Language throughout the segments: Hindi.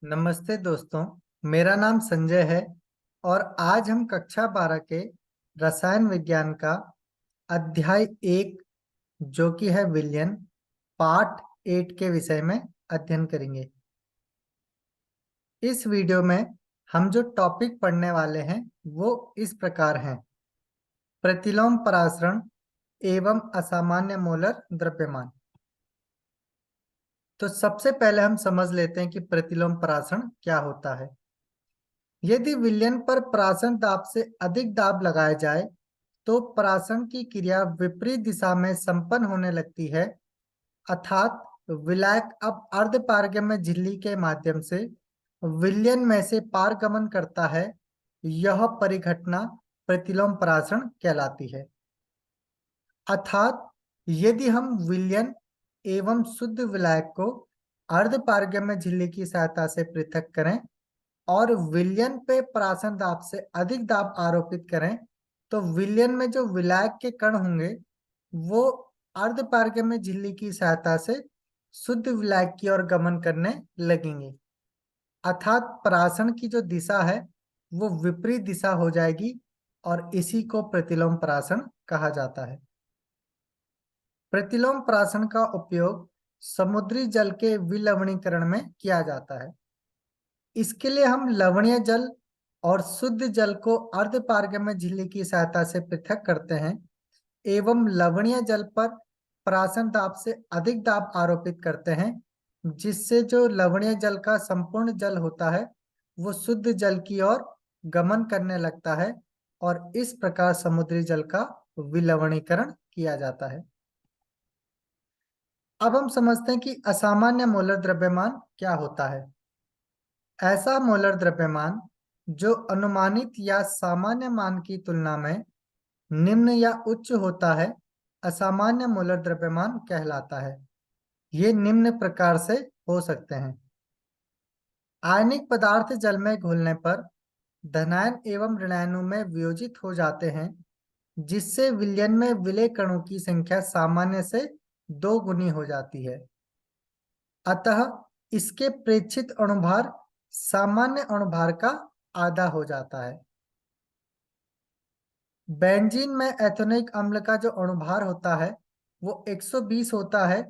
नमस्ते दोस्तों। मेरा नाम संजय है और आज हम कक्षा 12 के रसायन विज्ञान का अध्याय 1 जो कि है विलयन पार्ट 8 के विषय में अध्ययन करेंगे। इस वीडियो में हम जो टॉपिक पढ़ने वाले हैं वो इस प्रकार हैं: प्रतिलोम परासरण एवं असामान्य मोलर द्रव्यमान। तो सबसे पहले हम समझ लेते हैं कि प्रतिलोम परासरण क्या होता है। यदि विलयन पर परासरण दाब से अधिक दाब लगाया जाए तो परासरण की क्रिया विपरीत दिशा में संपन्न होने लगती है, अर्थात विलायक अब अर्धपारगम्य झिल्ली के माध्यम से विलयन में से पारगमन करता है। यह परिघटना प्रतिलोम परासरण कहलाती है। अर्थात यदि हम विलयन एवं शुद्ध विलायक को अर्धपारगम्य झिल्ली की सहायता से पृथक करें और विलयन पे परासरण दाब से अधिक दाब आरोपित करें तो विलयन में जो विलायक के कण होंगे वो अर्धपारगम्य झिल्ली की सहायता से शुद्ध विलायक की ओर गमन करने लगेंगे, अर्थात परासरण की जो दिशा है वो विपरीत दिशा हो जाएगी और इसी को प्रतिलोम परासरण कहा जाता है। प्रतिलोम परासरण का उपयोग समुद्री जल के विलवणीकरण में किया जाता है। इसके लिए हम लवणीय जल और शुद्ध जल को अर्धपारगम्य झिल्ली की सहायता से पृथक करते हैं एवं लवणीय जल पर परासरण दाब से अधिक दाब आरोपित करते हैं, जिससे जो लवणीय जल का संपूर्ण जल होता है वो शुद्ध जल की ओर गमन करने लगता है और इस प्रकार समुद्री जल का विलवणीकरण किया जाता है। अब हम समझते हैं कि असामान्य मोलर द्रव्यमान क्या होता है। ऐसा मोलर द्रव्यमान जो अनुमानित या सामान्य मान की तुलना में निम्न या उच्च होता है असामान्य मोलर द्रव्यमान कहलाता है। ये निम्न प्रकार से हो सकते हैं: आयनिक पदार्थ जल में घुलने पर धनायन एवं ऋणायनों में वियोजित हो जाते हैं, जिससे विलयन में विलय कणों की संख्या सामान्य से 2 गुनी हो जाती है। अतः इसके प्रेक्षित अणुभार सामान्य अणुभार का आधा हो जाता है। बेंजीन में एथेनोइक अम्ल का जो अणुभार होता है वो 120 होता है,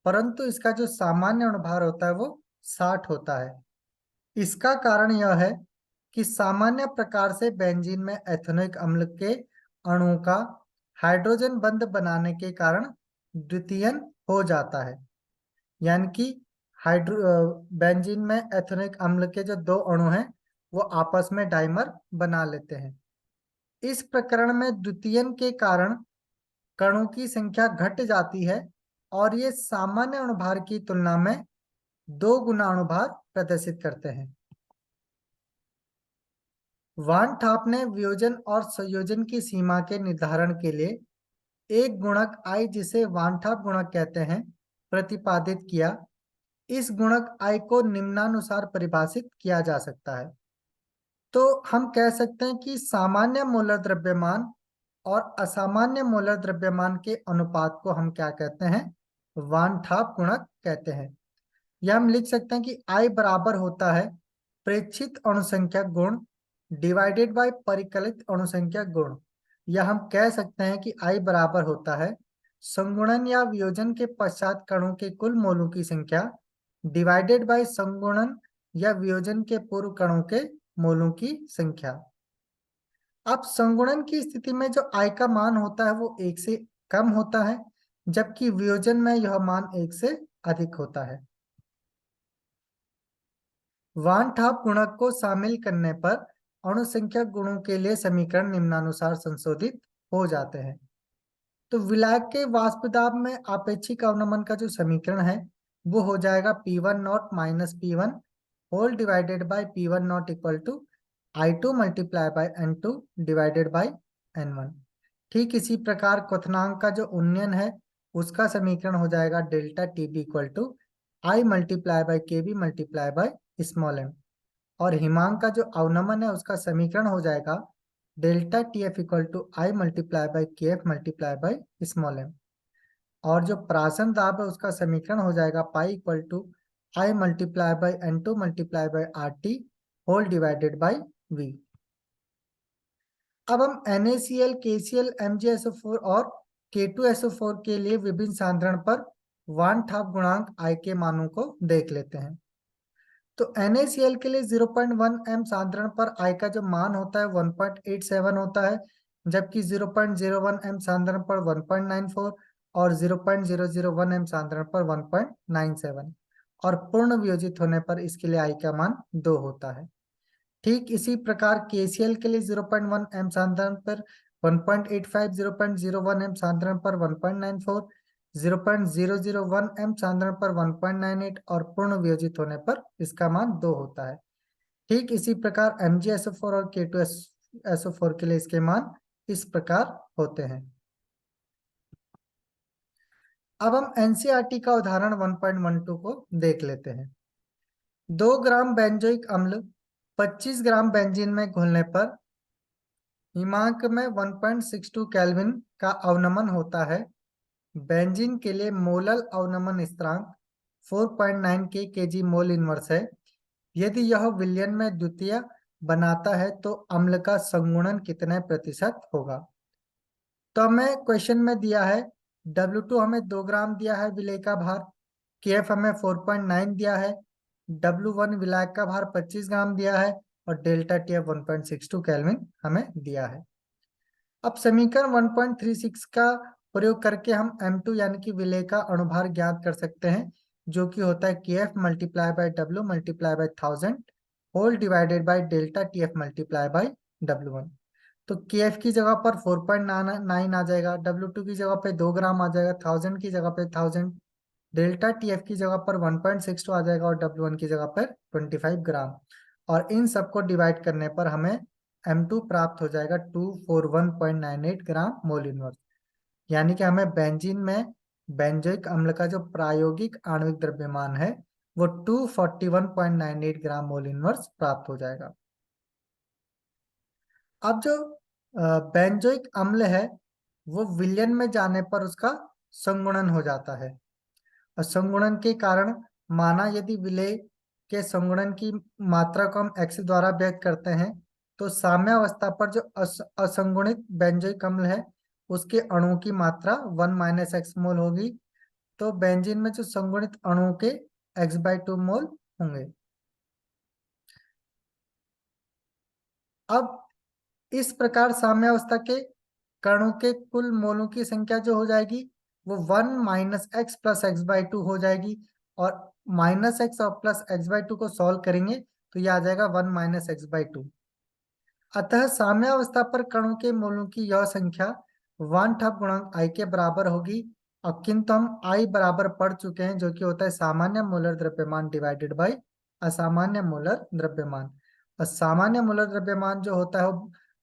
परंतु इसका जो सामान्य अणुभार होता है वो 60 होता है। इसका कारण यह है कि सामान्य प्रकार से बेंजीन में एथेनोइक अम्ल के अणुओं का हाइड्रोजन बंध बनाने के कारण द्वितीयन हो जाता है, यानी कि बेंजीन में एथेनोइक अम्ल के जो 2 अणु हैं वो आपस में डाइमर बना लेते हैं। इस प्रकरण में द्वितीयन के कारण कणों की संख्या घट जाती है और ये सामान्य अणुभार की तुलना में 2 गुना अणुभार प्रदर्शित करते हैं। वान ठाप ने वियोजन और संयोजन की सीमा के निर्धारण के लिए एक गुणक आई, जिसे वान ठाप गुणक कहते हैं, प्रतिपादित किया। इस गुणक आई को निम्नानुसार परिभाषित किया जा सकता है। तो हम कह सकते हैं कि सामान्य मोलर द्रव्यमान और असामान्य मोलर द्रव्यमान के अनुपात को हम क्या कहते हैं? वान ठाप गुणक कहते हैं। यह हम लिख सकते हैं कि I बराबर होता है प्रेक्षित अणुसंख्या गुण डिवाइडेड बाय परिकलित अणुसंख्या गुण, या हम कह सकते हैं कि I बराबर होता है संगुणन या वियोजन के पश्चात कणों के कुल मोलों की संख्या डिवाइडेड बाय संगुणन या वियोजन के पूर्व कणों के मोलों की संख्या। अब संगुणन की स्थिति में जो I का मान होता है वो 1 से कम होता है, जबकि वियोजन में यह मान 1 से अधिक होता है। वान ठाप गुणक को शामिल करने पर अणुसंख्या गुणों के लिए समीकरण निम्नानुसार संशोधित हो जाते हैं। तो विलायक के वाष्प दाब में आपेक्षिक अवनमन का जो समीकरण है वो हो जाएगा P1 not minus P1 whole divided by P1 not equal to I2 multiply by N2 divided by N1। ठीक इसी प्रकार क्वथनांक का जो उन्नयन है उसका समीकरण हो जाएगा delta TB equal to I multiply by KB multiply by small m, और हिमांक का जो अवनमन है उसका समीकरण हो जाएगा delta TF equal to I multiply by KF multiply by small m, और जो परासरण दाब है उसका समीकरण हो जाएगा pi equal to I multiply by N2 multiply by RT whole divided by V। अब हम NaCl, KCl, MgSO4 और K2SO4 के लिए विभिन्न सांद्रण पर वान-हाफ गुणांक I के मानों को देख लेते हैं। तो NaCl के लिए 0.1 m सांद्रण पर I का जो मान होता है 1.87 होता है, जबकि 0.01 m सांद्रण पर 1.94 और 0.001 m सांद्रण पर 1.97 और पूर्ण वियोजित होने पर इसके लिए I का मान 2 होता है। ठीक इसी प्रकार KCl के लिए 0.1 m सांद्रण पर 1.85, 0.01 m सांद्रण पर 1.94, 0.001 m सांद्रण पर 1.98 और पूर्ण वियोजित होने पर इसका मान 2 होता है। ठीक इसी प्रकार MgSO4 और K2SO4 के लिए इसके मान इस प्रकार होते हैं। अब हम NCERT का उदाहरण 1.12 को देख लेते हैं। 2 ग्राम बेंजोइक अम्ल 25 ग्राम बेंजीन में घुलने पर हिमांक में 1.62 केल्विन का अवनमन होता है। बेंजीन के लिए मोलल अवनमन स्थिरांक 4.9 के kg मोल इनवर्स है। यदि यह विलयन में द्वितीय बनाता है तो अम्ल का संगुणन कितने प्रतिशत होगा। तो हमें क्वेश्चन में दिया है W2 हमें 2 ग्राम दिया है विलेय का भार, KF हमें 4.9 दिया है, W1 विलायक का भार 25 ग्राम दिया है और डेल्टा TF 1.62 केल्विन हमें दिया है। अब समीकरण 1.36 का प्रयोग करके हम M2 यानी कि विलेय का अणुभार ज्ञात कर सकते हैं, जो कि होता है KF multiply by W multiply by 1000 whole divided by delta TF multiply by W1। तो KF की जगह पर 4.9 आ जाएगा, W2 की जगह पे 2 ग्राम आ जाएगा, 1000 की जगह पे 1000, डेल्टा TF की जगह पर 1.62 आ जाएगा और W1 की जगह पर 25 ग्राम। और इन सबको डिवाइड करने पर हमें M2 प्राप्त हो जाएगा 241.98 ग्राम मोल इनवर्स। यानी कि हमें बेंजीन में बेंजोइक अम्ल का जो प्रायोगिक आणविक द्रव्यमान है वो 241.98 ग्राम मोल इनवर्स प्राप्त हो जाएगा। अब जो बेंजोइक अम्ल है वो विलयन में जाने पर उसका संगुणन हो जाता है और संगुणन के कारण माना यदि विलेय के संगुणन की मात्रा को हम x द्वारा व्यक्त करते हैं तो साम्यावस्था पर जो असंगुणित बेंजोइक अम्ल है उसके अणुओं की मात्रा 1 - x मोल होगी। तो बेंजीन में जो संगुणित अणुओं के x/2 मोल होंगे। अब इस प्रकार साम्यावस्था के कणों के कुल मोलों की संख्या जो हो जाएगी वो 1 - x प्लस x/2 हो जाएगी और -x और प्लस x/2 को सॉल्व करेंगे तो यह आ जाएगा 1 - x/2। अतः साम्यावस्था पर कणों के मोलों की यह संख्या वान-हाफ गुणांक I के बराबर होगी। अब किंतु हम I बराबर पढ़ चुके हैं जो कि होता है सामान्य मोलर द्रव्यमान डिवाइडेड बाई असामान्य मोलर द्रव्यमान। और सामान्य मोलर द्रव्यमान जो होता है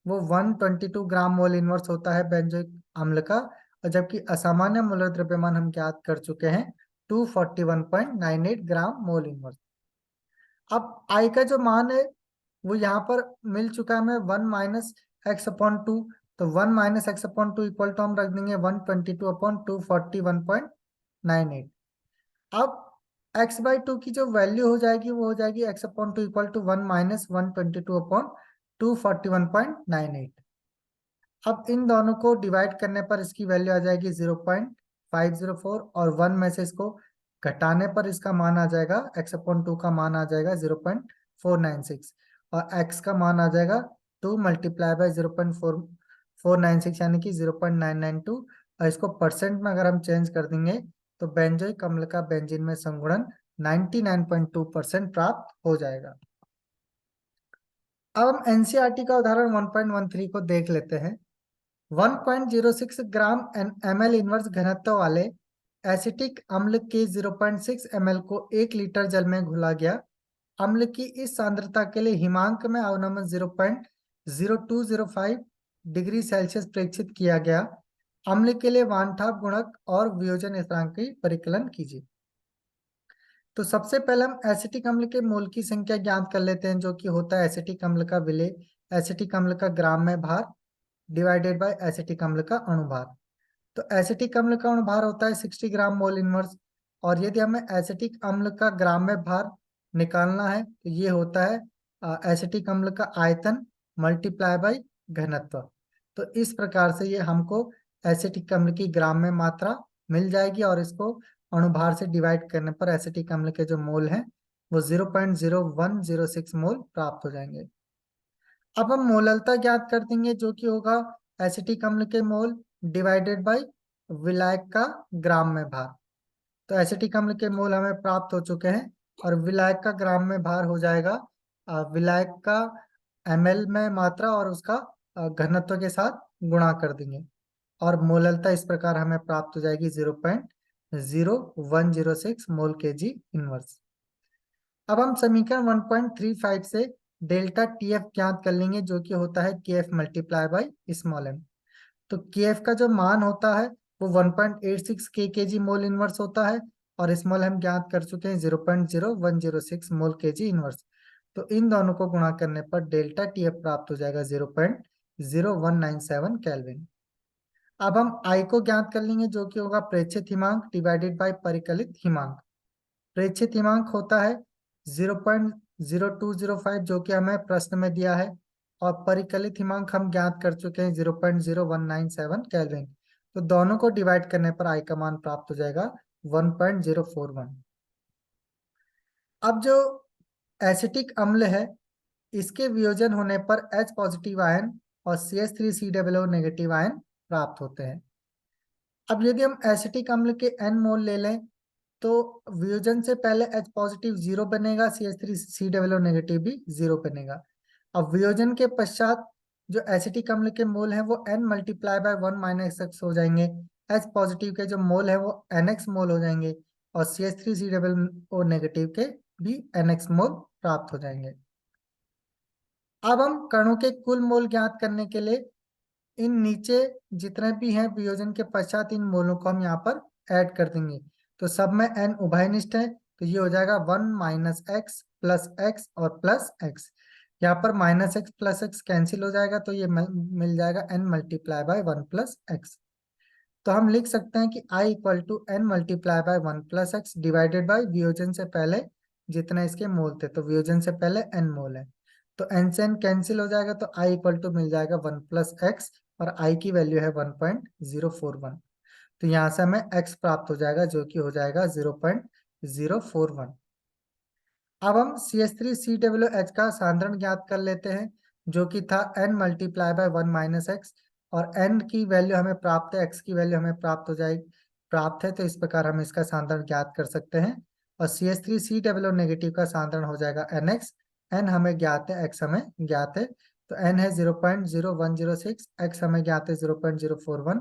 वो 122 ग्राम मोल इनवर्स होता है बेंजोइक अम्ल का, और जबकि असामान्य मोलर द्रव्यमान हम ज्ञात कर चुके हैं 241.98 ग्राम मोल इनवर्स। अब I का जो मान है वो यहाँ पर मिल चुका है हमें 1 - x/2। तो 1 - x/2 इक्वल टू हम रख देंगे 122/241.98। अब x/2 की जो वैल्यू हो जाएगी वो हो जाएगी x/2 इक्वल टू 1 - 122/241.98। अब इन दोनों को डिवाइड करने पर इसकी वैल्यू आ जाएगी 0.504 और 1 में से इसको घटाने पर इसका मान आ जाएगा x/2 का मान आ जाएगा 0.496 और x का मान आ जाएगा 2 मल्टीप्लाई बाय 0.496 यानी कि 0.992। और इसको परसेंट में अगर हम चेंज कर देंगे तो बेंजोइक अम्ल का बेंजीन में संगुणन 99.2% प्राप्त हो जाएगा। अब हम NCERT का उदाहरण 1.13 को देख लेते हैं। 1.06 ग्राम ml इनवर्स घनत्व वाले एसिटिक अम्ल के 0.6 ml को 1 लीटर जल में घुला गया। अम्ल की इस सांद्रता के लिए हिमांक में अवनमन 0.0205 डिग्री सेल्सियस प्रेक्षित किया गया। अम्ल के लिए वान-हाफ गुणक और वियोजन स्थिरांक की परिकलन कीजिए। तो सबसे पहले हम एसिटिक अम्ल के मोल की संख्या ज्ञात कर लेते हैं, जो कि होता है एसिटिक अम्ल का विलेय एसिटिक अम्ल का ग्राम में भार डिवाइडेड बाय एसिटिक अम्ल का अणुभार। तो एसिटिक अम्ल का अणुभार होता है 60 ग्राम मोल इनवर्स, और यदि हमें एसिटिक अम्ल का ग्राम में भार निकालना है तो ये होता है एसिटिक अम्ल का आयतन मल्टीप्लाई बाई घनत्व। तो इस प्रकार से ये हमको एसिटिक अम्ल की ग्राम में मात्रा मिल जाएगी और इसको अणुभार से डिवाइड करने पर एसिटिक अम्ल के जो मोल हैं वो 0.0106 मोल प्राप्त हो जाएंगे। अब हम मोललता ज्ञात कर देंगे जो कि होगा एसिटिक अम्ल के मोल डिवाइडेड बाय विलायक का ग्राम में भार। तो एसिटिक अम्ल के मोल हमें प्राप्त हो चुके हैं और विलायक का ग्राम में भार हो जाएगा विलायक का ml में मात्रा और उसका घनत्व के साथ गुणा कर देंगे और मोललता इस प्रकार हमें प्राप्त हो जाएगी 0.0106 मोल केजी इनवर्स। अब हम समीकरण 1.35 से डेल्टा टीएफ ज्ञात कर लेंगे जो कि होता है K F multiply by small M. तो के एफ का जो मान होता है वो 1.86 के जी मोल इनवर्स होता है और स्मॉल एम ज्ञात कर चुके हैं 0.0106 मोल के जी इनवर्स। तो इन दोनों को गुणा करने पर डेल्टा टीएफ प्राप्त हो जाएगा 0.0197 केल्विन। अब हम आई को ज्ञात कर लेंगे जो कि होगा प्रेक्षित हिमांक डिवाइडेड बाय परिकलित हिमांक। प्रेक्षित हिमांक होता है 0.0205 जो कि हमें प्रश्न में दिया है और परिकलित हिमांक हम ज्ञात कर चुके हैं 0.0197 केल्विन। तो दोनों को डिवाइड करने पर आई का मान प्राप्त हो जाएगा 1.041। अब जो एसिटिक अम्ल है इसके वियोजन होने पर H पॉजिटिव आयन और CH3COO नेगेटिव आयन प्राप्त होते हैं। अब यदि हम एसिटिक अम्ल के N मोल ले लें तो वियोजन से पहले H पॉजिटिव 0 बनेगा, CH3COO नेगेटिव भी 0 बनेगा। अब वियोजन के पश्चात जो एसिटिक अम्ल के मोल हैं वो N multiply by 1 minus x हो जाएंगे। H पॉजिटिव के जो मोल है वो NX मोल हो जाएंगे और CH3COO नेगेटिव के भी NX मोल प्राप्त हो जाएंगे। अब हम कणों के कुल मोल ज्ञात करने के लिए इन नीचे जितने भी हैं वियोजन के पश्चात इन मोलों को हम यहाँ पर ऐड कर देंगे। तो सब में n उभयनिष्ठ है तो ये हो जाएगा 1 माइनस एक्स प्लस एक्स और प्लस एक्स। यहाँ पर minus x plus x cancel हो जाएगा तो ये मिल जाएगा n multiply by 1 plus x. तो हम लिख सकते हैं कि i equal to n multiply by 1 plus x divided by वियोजन से पहले जितने इसके मोल थे। तो वियोजन से पहले n मोल है तो n से n कैंसिल हो जाएगा तो i इक्वल टू मिल जाएगा 1 प्लस एक्स और i की वैल्यू है 1.041। तो यहाँ से हमें x प्राप्त हो जाएगा जो कि हो जाएगा 0.041। अब हम CH3COOH का सांद्रण ज्ञात कर लेते हैं जो कि था n multiply by 1 minus x और n की वैल्यू हमें प्राप्त है, x की वैल्यू हमें प्राप्त है तो इस प्रकार हम इसका सांद्रण ज्ञात कर सकते हैं। और CH3COO नेगेटिव का सांद्रण हो जाएगा NX। n हमें ज्ञात है, x हमें ज्ञात है तो n है 0.0106, x हमें ज्ञात है 0.041।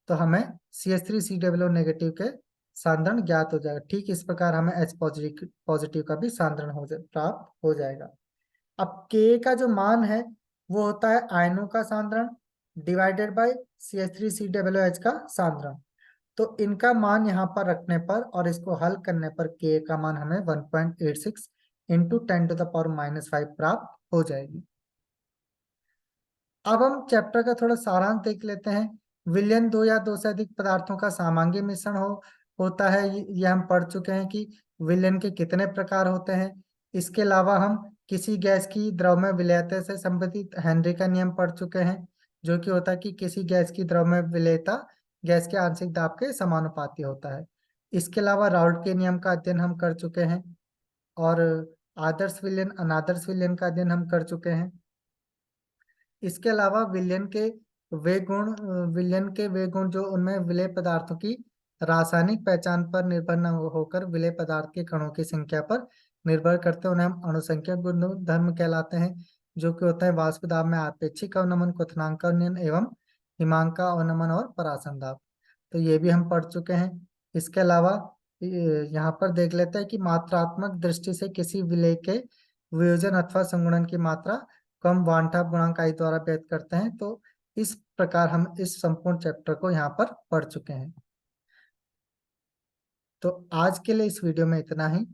तो हमें CH3COO नेगेटिव के सांद्रण ज्ञात हो जाएगा। ठीक इस प्रकार हमें H पॉजिटिव का भी सांद्रण प्राप्त हो जाएगा। अब K का जो मान है वो होता है आयनों का सांद्रण डिवाइडेड बाय CH3COOH का सांद्रण। तो इनका मान यहाँ पर रखने पर और इसको हल करने पर K का मान हमें 1.86 इंटू 10⁻⁻5 प्राप्त हो जाएगी। अब हम चैप्टर का थोड़ा सारांश देख लेते हैं। विलयन दो या दो से अधिक पदार्थों का समांगी मिश्रण होता है। ये हम पढ़ चुके हैं कि विलयन के कितने प्रकार होते हैं। इसके अलावा हम किसी गैस की द्रव में विलेयता से संबंधित हेनरी का नियम पढ़ चुके हैं जो कि होता है कि किसी गैस की द्रव में विलेयता गैस के आंशिक दाब के समानुपाती होता है। इसके अलावा राउल्ट के नियम का अध्ययन हम कर चुके हैं और आदर्श विलयन अनादर्श विलयन का अध्ययन हम कर चुके हैं। इसके अलावा विलयन के वे गुण जो उनमें विलेय पदार्थों की रासायनिक पहचान पर निर्भर न होकर विलेय पदार्थ के कणों की संख्या पर निर्भर करते हैं उन्हें हम अणुसंख्यक गुणधर्म कहलाते हैं जो कि होता है वाष्प दाब में आपेक्षिक अवनमन, क्वथनांक अवनमन एवं हिमांक का अवनमन और परासन दाब। तो ये भी हम पढ़ चुके हैं। इसके अलावा यहाँ पर देख लेते हैं कि मात्रात्मक दृष्टि से किसी विलेय के वियोजन अथवा संगुणन की मात्रा कम वांटा गुणांक आई द्वारा व्यक्त करते हैं। तो इस प्रकार हम इस संपूर्ण चैप्टर को यहाँ पर पढ़ चुके हैं। तो आज के लिए इस वीडियो में इतना ही।